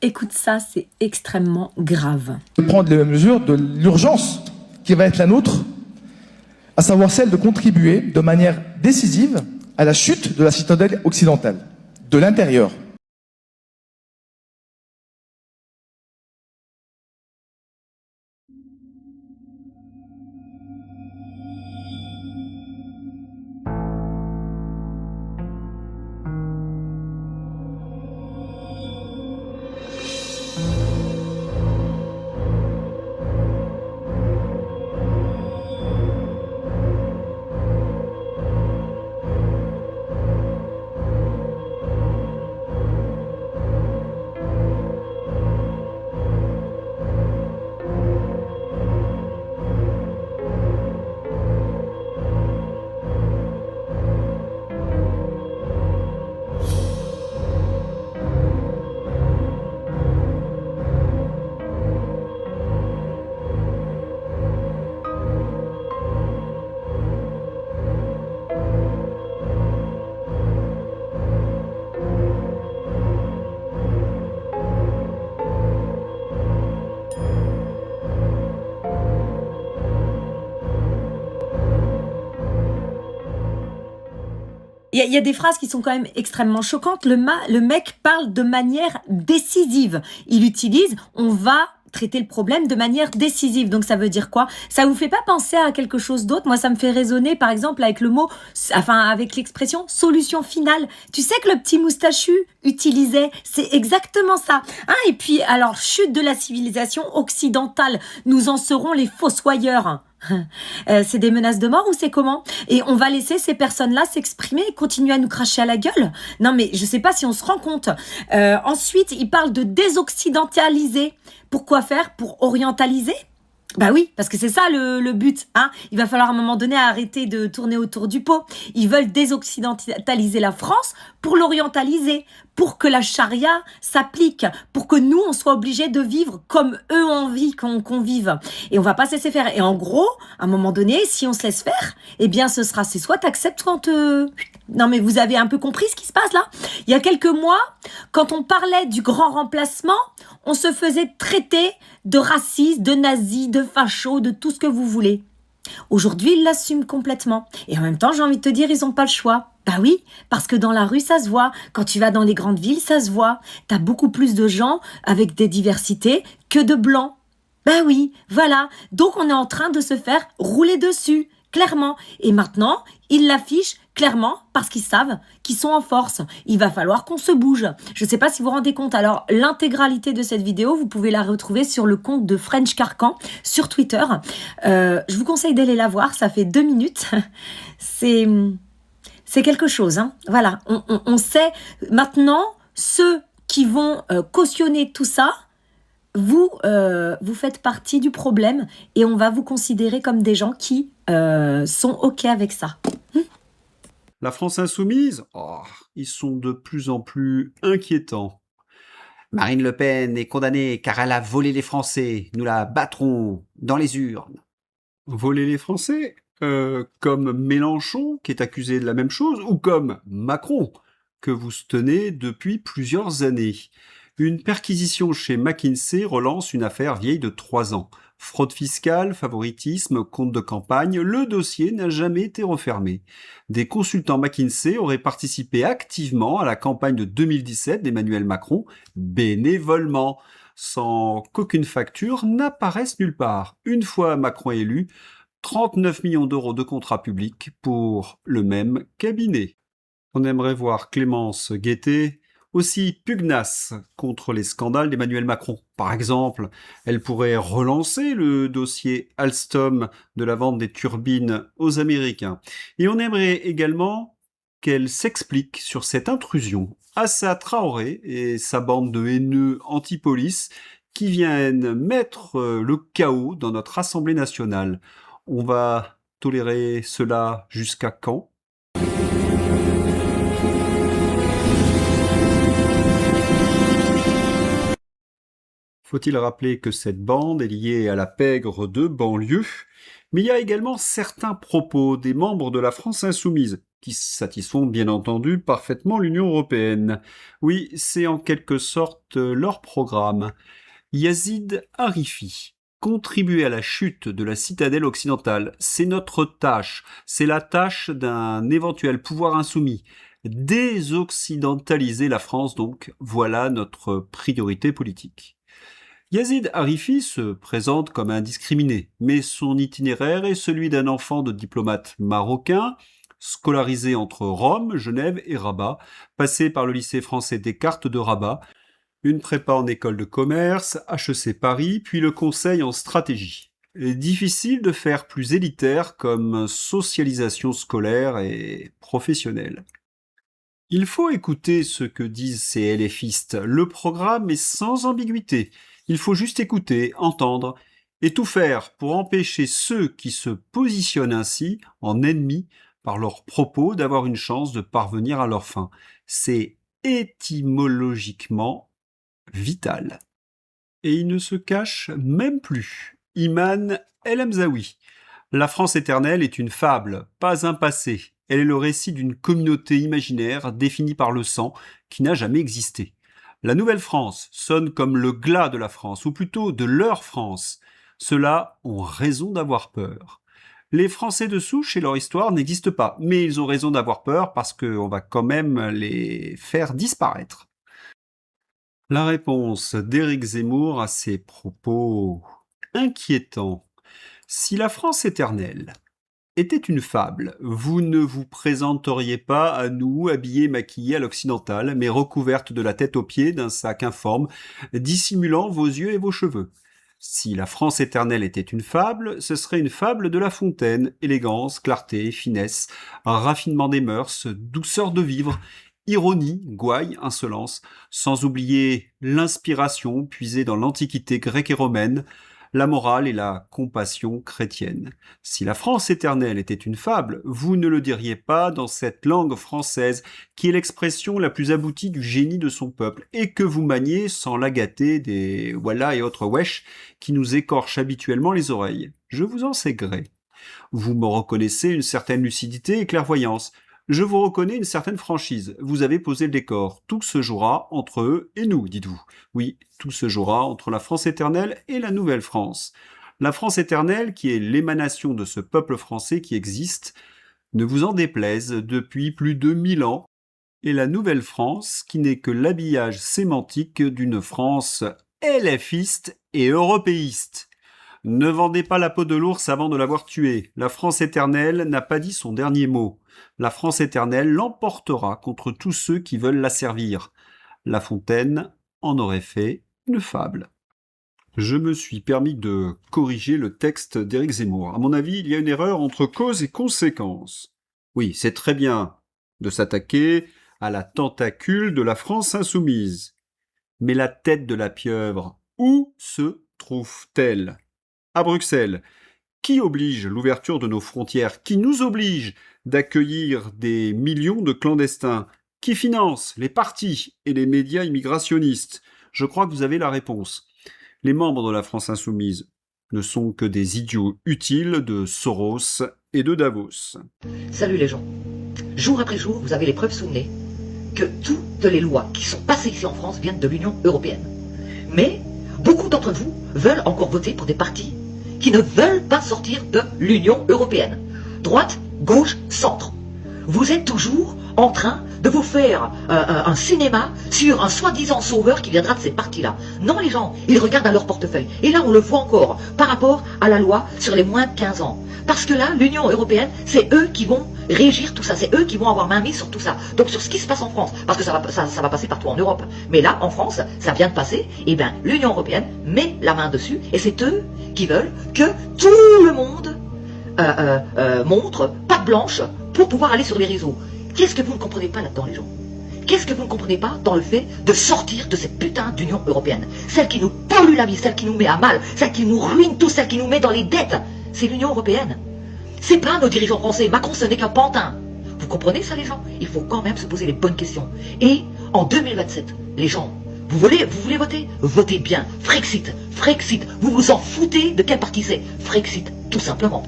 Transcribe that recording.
Écoute ça, c'est extrêmement grave. Prendre les mesures de l'urgence qui va être la nôtre, à savoir celle de contribuer de manière décisive à la chute de la citadelle occidentale, de l'intérieur. Il y a des phrases qui sont quand même extrêmement choquantes. Le mec parle de manière décisive. Il utilise « on va traiter le problème de manière décisive ». Donc ça veut dire quoi? Ça vous fait pas penser à quelque chose d'autre? Moi, ça me fait résonner, par exemple, avec le mot, avec l'expression « solution finale ». Tu sais que le petit moustachu utilisait, c'est exactement ça. Hein, et puis, alors, chute de la civilisation occidentale. Nous en serons les fossoyeurs. C'est des menaces de mort ou c'est comment? Et on va laisser ces personnes-là s'exprimer et continuer à nous cracher à la gueule? Non mais je sais pas si on se rend compte. Ensuite, il parle de désoccidentaliser. Pourquoi faire? Pour orientaliser? Bah oui, parce que c'est ça le but, hein. Il va falloir à un moment donné arrêter de tourner autour du pot. Ils veulent désoccidentaliser la France pour l'orientaliser, pour que la charia s'applique, pour que nous, on soit obligés de vivre comme eux ont envie qu'on vive. Et on va pas se laisser faire. Et en gros, à un moment donné, si on se laisse faire, eh bien, c'est soit t'acceptes quand Non mais vous avez un peu compris ce qui se passe là? Il y a quelques mois, quand on parlait du grand remplacement, on se faisait traiter de raciste, de nazi, de facho, de tout ce que vous voulez. Aujourd'hui, ils l'assument complètement. Et en même temps, j'ai envie de te dire, ils n'ont pas le choix. Bah oui, parce que dans la rue, ça se voit. Quand tu vas dans les grandes villes, ça se voit. T'as beaucoup plus de gens avec des diversités que de blancs. Bah oui, voilà. Donc, on est en train de se faire rouler dessus, clairement. Et maintenant, ils l'affichent clairement parce qu'ils savent qu'ils sont en force. Il va falloir qu'on se bouge. Je ne sais pas si vous vous rendez compte. Alors, l'intégralité de cette vidéo, vous pouvez la retrouver sur le compte de French Carcan sur Twitter. Je vous conseille d'aller la voir. Ça fait 2 minutes. C'est quelque chose. Hein. Voilà. On sait maintenant, ceux qui vont cautionner tout ça, vous faites partie du problème et on va vous considérer comme des gens qui sont OK avec ça. La France insoumise, ils sont de plus en plus inquiétants. Marine Le Pen est condamnée car elle a volé les Français. Nous la battrons dans les urnes. Voler les Français comme Mélenchon, qui est accusé de la même chose, ou comme Macron, que vous tenez depuis plusieurs années. Une perquisition chez McKinsey relance une affaire vieille de 3 ans. Fraude fiscale, favoritisme, compte de campagne, le dossier n'a jamais été refermé. Des consultants McKinsey auraient participé activement à la campagne de 2017 d'Emmanuel Macron, bénévolement, sans qu'aucune facture n'apparaisse nulle part. Une fois Macron élu, 39 millions d'euros de contrats publics pour le même cabinet. On aimerait voir Clémence Guettet aussi pugnace contre les scandales d'Emmanuel Macron. Par exemple, elle pourrait relancer le dossier Alstom de la vente des turbines aux Américains. Et on aimerait également qu'elle s'explique sur cette intrusion. Assa Traoré et sa bande de haineux anti-police qui viennent mettre le chaos dans notre Assemblée nationale. On va tolérer cela jusqu'à quand ? Faut-il rappeler que cette bande est liée à la pègre de banlieue, mais il y a également certains propos des membres de la France insoumise qui satisfont bien entendu parfaitement l'Union européenne. Oui, c'est en quelque sorte leur programme. Yazid Harifi. Contribuer à la chute de la citadelle occidentale, c'est notre tâche, c'est la tâche d'un éventuel pouvoir insoumis. Désoccidentaliser la France donc, voilà notre priorité politique. Yazid Harifi se présente comme indiscriminé, mais son itinéraire est celui d'un enfant de diplomate marocain, scolarisé entre Rome, Genève et Rabat, passé par le lycée français Descartes de Rabat, une prépa en école de commerce, HEC Paris, puis le conseil en stratégie. Difficile de faire plus élitaire comme socialisation scolaire et professionnelle. Il faut écouter ce que disent ces LFistes. Le programme est sans ambiguïté. Il faut juste écouter, entendre, et tout faire pour empêcher ceux qui se positionnent ainsi en ennemis par leurs propos d'avoir une chance de parvenir à leur fin. C'est étymologiquement vital. Et il ne se cache même plus. Iman El Hamzaoui. La France éternelle est une fable, pas un passé. Elle est le récit d'une communauté imaginaire définie par le sang qui n'a jamais existé. La Nouvelle-France sonne comme le glas de la France, ou plutôt de leur France. Ceux-là ont raison d'avoir peur. Les Français de souche et leur histoire n'existent pas, mais ils ont raison d'avoir peur parce qu'on va quand même les faire disparaître. La réponse d'Éric Zemmour à ces propos inquiétants. Si la France éternelle était une fable, vous ne vous présenteriez pas à nous habillés maquillés à l'occidental, mais recouvertes de la tête aux pieds d'un sac informe, dissimulant vos yeux et vos cheveux. Si la France éternelle était une fable, ce serait une fable de La Fontaine, élégance, clarté, finesse, raffinement des mœurs, douceur de vivre, ironie, gouaille, insolence, sans oublier l'inspiration puisée dans l'Antiquité grecque et romaine, la morale et la compassion chrétienne. Si la France éternelle était une fable, vous ne le diriez pas dans cette langue française qui est l'expression la plus aboutie du génie de son peuple et que vous maniez sans la gâter des voilà et autres wesh qui nous écorchent habituellement les oreilles. Je vous en sais gré. Vous me reconnaissez une certaine lucidité et clairvoyance. Je vous reconnais une certaine franchise. Vous avez posé le décor. Tout se jouera entre eux et nous, dites-vous. Oui, tout se jouera entre la France éternelle et la Nouvelle-France. La France éternelle, qui est l'émanation de ce peuple français qui existe, ne vous en déplaise, depuis plus de 1000 ans, et la Nouvelle-France, qui n'est que l'habillage sémantique d'une France LFiste et européiste. Ne vendez pas la peau de l'ours avant de l'avoir tué. La France éternelle n'a pas dit son dernier mot. La France éternelle l'emportera contre tous ceux qui veulent la servir. La Fontaine en aurait fait une fable. Je me suis permis de corriger le texte d'Éric Zemmour. À mon avis, il y a une erreur entre cause et conséquence. Oui, c'est très bien de s'attaquer à la tentacule de la France insoumise. Mais la tête de la pieuvre, où se trouve-t-elle ? À Bruxelles. Qui oblige l'ouverture de nos frontières? Qui nous oblige d'accueillir des millions de clandestins? Qui finance les partis et les médias immigrationnistes? Je crois que vous avez la réponse. Les membres de la France insoumise ne sont que des idiots utiles de Soros et de Davos. Salut les gens. Jour après jour, vous avez les preuves sous le nez que toutes les lois qui sont passées ici en France viennent de l'Union européenne. Mais beaucoup d'entre vous veulent encore voter pour des partis qui ne veulent pas sortir de l'Union européenne. Droite, gauche, centre. Vous êtes toujours en train de vous faire un cinéma sur un soi-disant sauveur qui viendra de ces partis-là. Non, les gens, ils regardent à leur portefeuille. Et là, on le voit encore par rapport à la loi sur les moins de 15 ans. Parce que là, l'Union européenne, c'est eux qui vont régir tout ça. C'est eux qui vont avoir main mise sur tout ça. Donc sur ce qui se passe en France, parce que ça va passer partout en Europe. Mais là, en France, ça vient de passer. Et bien, l'Union européenne met la main dessus. Et c'est eux qui veulent que tout le monde montre patte blanche pour pouvoir aller sur les réseaux. Qu'est-ce que vous ne comprenez pas là-dedans, les gens? Qu'est-ce que vous ne comprenez pas dans le fait de sortir de cette putain d'Union européenne? Celle qui nous pollue la vie, celle qui nous met à mal, celle qui nous ruine tout, celle qui nous met dans les dettes. C'est l'Union européenne. C'est pas nos dirigeants français. Macron, ce n'est qu'un pantin. Vous comprenez ça, les gens? Il faut quand même se poser les bonnes questions. Et en 2027, les gens, vous voulez voter? Votez bien. Frexit. Frexit. Vous vous en foutez de quel parti c'est? Frexit, tout simplement.